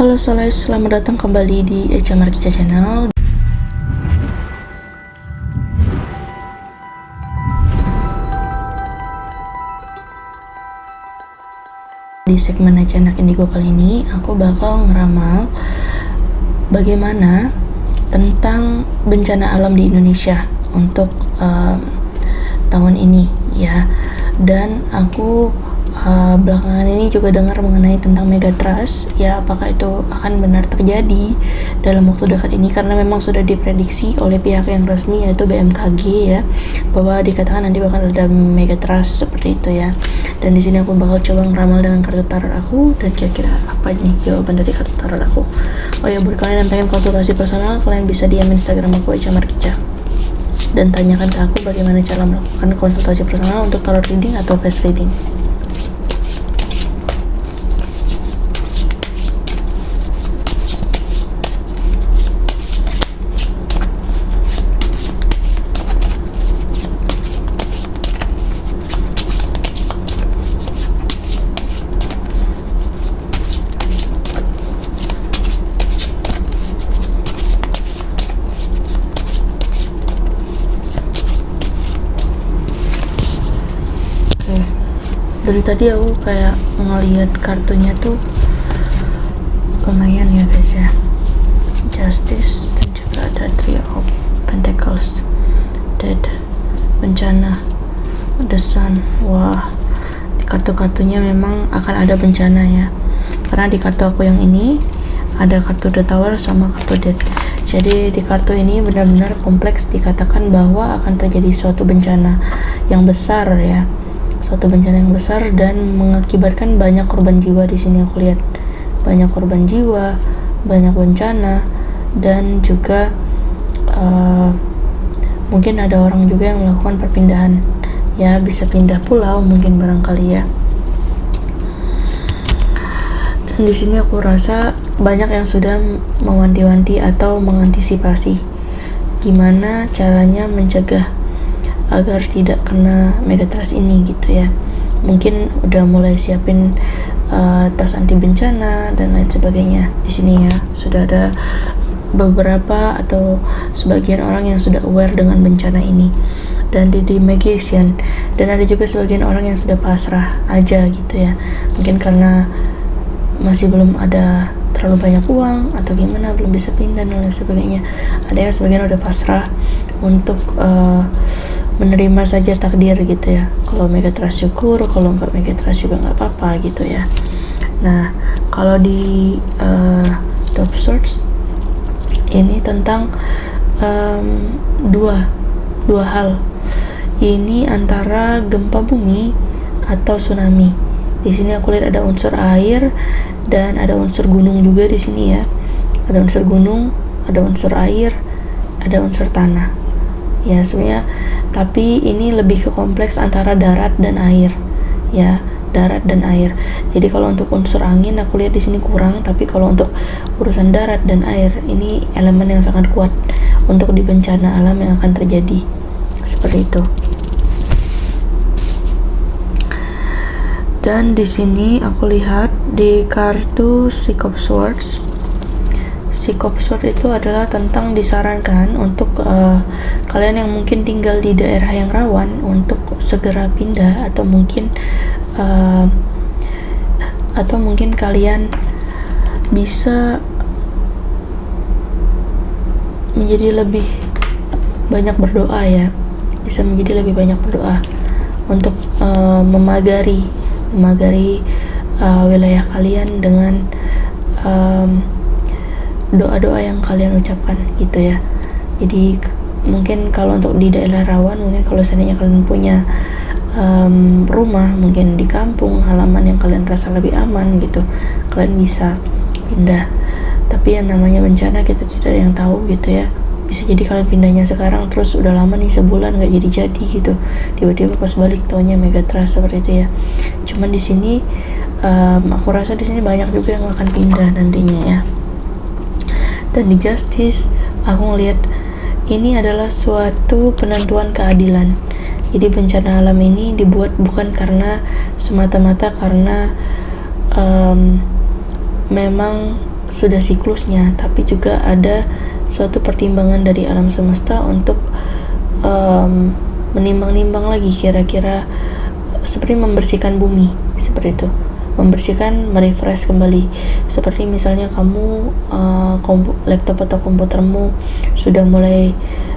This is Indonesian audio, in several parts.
Halo Soleh, selamat datang kembali di Echa Markica Channel. Di segmen Echa Anak Indigo kali ini, aku bakal ngeramal bagaimana tentang bencana alam di Indonesia untuk tahun ini ya. Dan aku belakangan ini juga dengar mengenai tentang megatrust ya, apakah itu akan benar terjadi dalam waktu dekat ini, karena memang sudah diprediksi oleh pihak yang resmi yaitu BMKG ya, bahwa dikatakan nanti bakal ada megatrust seperti itu ya. Dan di sini aku bakal coba ngeramal dengan kartu tarot aku, dan kira-kira apa nih jawaban dari kartu tarot aku. Oh ya, buat kalian yang pengen konsultasi personal, kalian bisa DM Instagram aku Echa Markica dan tanyakan ke aku bagaimana cara melakukan konsultasi personal untuk tarot reading atau face reading. Dari tadi aku kayak ngeliat kartunya tuh lumayan ya guys ya, Justice, dan juga ada Three of Pentacles, Dead, bencana, The Sun. Wah, di kartu-kartunya memang akan ada bencana ya, karena di kartu aku yang ini ada kartu The Tower sama kartu Dead. Jadi di kartu ini benar-benar kompleks, dikatakan bahwa akan terjadi suatu bencana yang besar ya, suatu bencana yang besar dan mengakibatkan banyak korban jiwa. Di sini aku lihat banyak korban jiwa, banyak bencana, dan juga mungkin ada orang juga yang melakukan perpindahan ya, bisa pindah pulau mungkin barangkali ya. Dan di sini aku rasa banyak yang sudah mewanti-wanti atau mengantisipasi gimana caranya mencegah agar tidak kena megatrust ini gitu ya. Mungkin udah mulai siapin tas anti bencana dan lain sebagainya. Di sini ya sudah ada beberapa atau sebagian orang yang sudah aware dengan bencana ini. Dan di Magician, dan ada juga sebagian orang yang sudah pasrah aja gitu ya, mungkin karena masih belum ada terlalu banyak uang atau gimana, belum bisa pindah dan lain sebagainya. Ada yang sebagian udah pasrah untuk menerima saja takdir gitu ya. Kalau megatrust syukur, kalau nggak megatrust juga nggak apa-apa gitu ya. Nah, kalau di Top Swords ini tentang dua hal. Ini antara gempa bumi atau tsunami. Di sini aku lihat ada unsur air dan ada unsur gunung juga di sini ya. Ada unsur gunung, ada unsur air, ada unsur tanah. Ya sebenarnya, tapi ini lebih ke kompleks antara darat dan air ya, darat dan air. Jadi kalau untuk unsur angin aku lihat di sini kurang, tapi kalau untuk urusan darat dan air ini elemen yang sangat kuat untuk di bencana alam yang akan terjadi seperti itu. Dan di sini aku lihat di kartu Six of Swords. Six of Swords itu adalah tentang disarankan untuk kalian yang mungkin tinggal di daerah yang rawan untuk segera pindah, atau mungkin kalian bisa menjadi lebih banyak berdoa ya, bisa menjadi lebih banyak berdoa untuk memagari wilayah kalian dengan doa-doa yang kalian ucapkan gitu ya. Jadi mungkin kalau untuk di daerah rawan, mungkin kalau seandainya kalian punya rumah mungkin di kampung halaman yang kalian rasa lebih aman gitu, kalian bisa pindah. Tapi yang namanya bencana kita tidak ada yang tahu gitu ya, bisa jadi kalian pindahnya sekarang terus udah lama nih, sebulan nggak jadi gitu, tiba-tiba pas balik taunya megatrust seperti itu ya. Cuman di sini aku rasa di sini banyak juga yang akan pindah nantinya ya. Dan di Justice aku ngelihat ini adalah suatu penentuan keadilan. Jadi bencana alam ini dibuat bukan karena semata-mata karena memang sudah siklusnya, tapi juga ada suatu pertimbangan dari alam semesta untuk menimbang-nimbang lagi kira-kira seperti membersihkan bumi, seperti itu, membersihkan, merefresh kembali. Seperti misalnya kamu laptop atau komputermu sudah mulai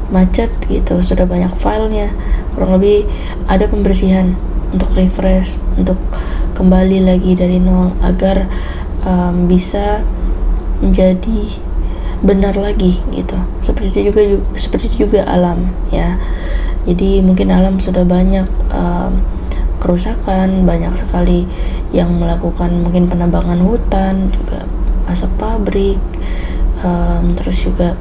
macet gitu, sudah banyak filenya, kurang lebih ada pembersihan untuk refresh, untuk kembali lagi dari nol agar bisa menjadi benar lagi gitu. Seperti itu juga alam ya. Jadi mungkin alam sudah banyak kerusakan, banyak sekali yang melakukan mungkin penebangan hutan, juga asap pabrik, terus juga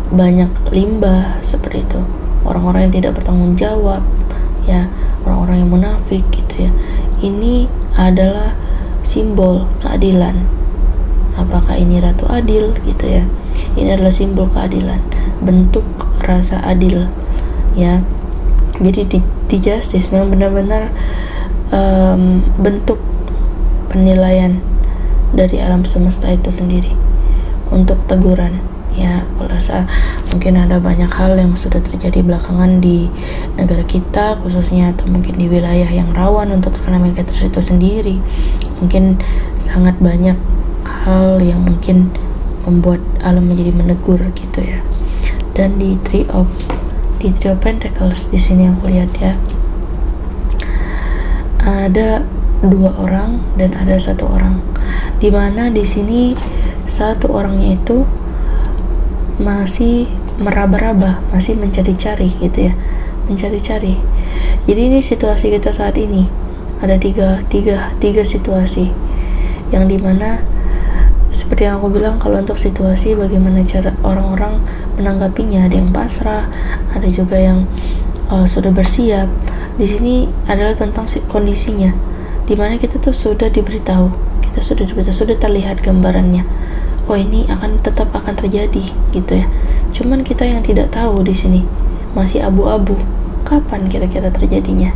banyak limbah seperti itu. Orang-orang yang tidak bertanggung jawab ya, orang-orang yang munafik gitu ya. Ini adalah simbol keadilan. Apakah ini Ratu Adil gitu ya? Ini adalah simbol keadilan, bentuk rasa adil ya. Jadi di justice memang benar-benar bentuk penilaian dari alam semesta itu sendiri untuk teguran ya. Aku rasa mungkin ada banyak hal yang sudah terjadi belakangan di negara kita khususnya, atau mungkin di wilayah yang rawan untuk terkena megatrust itu sendiri. Mungkin sangat banyak hal yang mungkin membuat alam menjadi menegur gitu ya. Dan di Three of Pentacles di sini aku lihat ya, ada 2 orang dan ada 1 orang, dimana di sini 1 orangnya itu masih meraba-raba, masih mencari-cari gitu ya, mencari-cari. Jadi ini situasi kita saat ini ada tiga situasi yang dimana seperti yang aku bilang, kalau untuk situasi bagaimana cara orang-orang menanggapinya, ada yang pasrah, ada juga yang sudah bersiap. Di sini adalah tentang kondisinya, dimana kita tuh sudah diberitahu, sudah terlihat gambarannya. Oh, ini tetap akan terjadi gitu ya. Cuman kita yang tidak tahu di sini masih abu-abu. Kapan kira-kira terjadinya?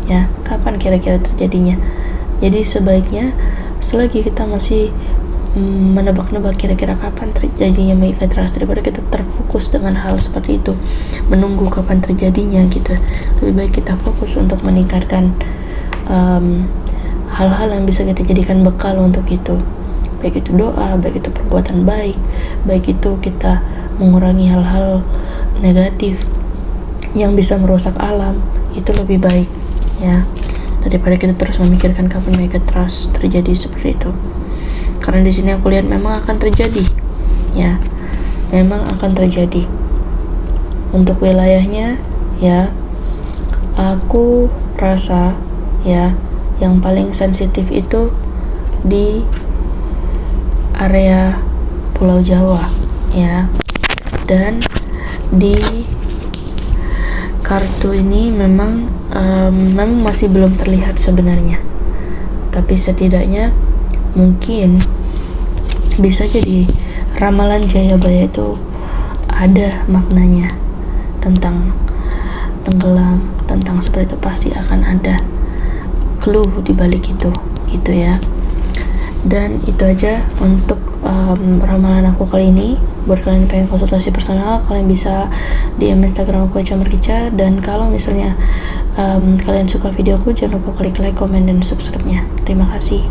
Ya, kapan kira-kira terjadinya? Jadi sebaiknya selagi kita masih menebak-nebak kira-kira kapan terjadinya megatrust, daripada kita terfokus dengan hal seperti itu, menunggu kapan terjadinya gitu. Lebih baik kita fokus untuk meningkatkan hal-hal yang bisa kita jadikan bekal untuk itu, baik itu doa, baik itu perbuatan baik, baik itu kita mengurangi hal-hal negatif yang bisa merusak alam. Itu lebih baik ya, daripada kita terus memikirkan kapan megatrust terjadi seperti itu. Karena di sini aku lihat memang akan terjadi ya, memang akan terjadi. Untuk wilayahnya ya, aku rasa ya yang paling sensitif itu di area Pulau Jawa ya. Dan di kartu ini memang masih belum terlihat sebenarnya, tapi setidaknya mungkin bisa jadi ramalan Jayabaya itu ada maknanya tentang tenggelam, tentang seperti itu, pasti akan ada clue di balik itu gitu ya. Dan itu aja untuk ramalan aku kali ini. Buat kalian yang pengen konsultasi personal, kalian bisa DM Instagram aku @camerkica. Dan kalau misalnya kalian suka videoku, jangan lupa klik like, komen, dan subscribe-nya. Terima kasih.